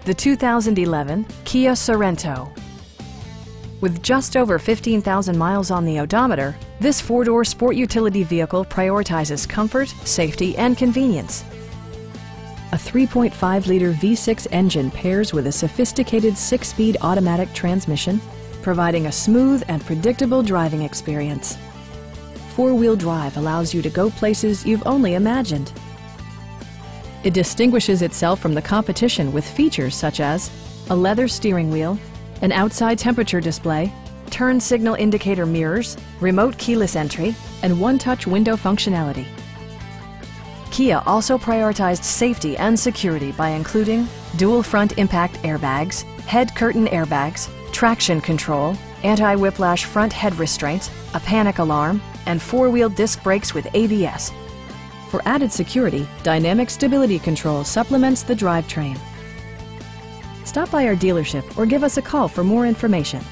the 2011 Kia Sorento. With just over 15,000 miles on the odometer, this four-door sport utility vehicle prioritizes comfort, safety, and convenience. A 3.5-liter V6 engine pairs with a sophisticated 6-speed automatic transmission, providing a smooth and predictable driving experience. Four-wheel drive allows you to go places you've only imagined. It distinguishes itself from the competition with features such as a leather steering wheel, an outside temperature display, turn signal indicator mirrors, remote keyless entry, and one-touch window functionality. Kia also prioritized safety and security by including dual front impact airbags, head curtain airbags, traction control, anti-whiplash front head restraints, a panic alarm, and four-wheel disc brakes with ABS. For added security, Dynamic Stability Control supplements the drivetrain. Stop by our dealership or give us a call for more information.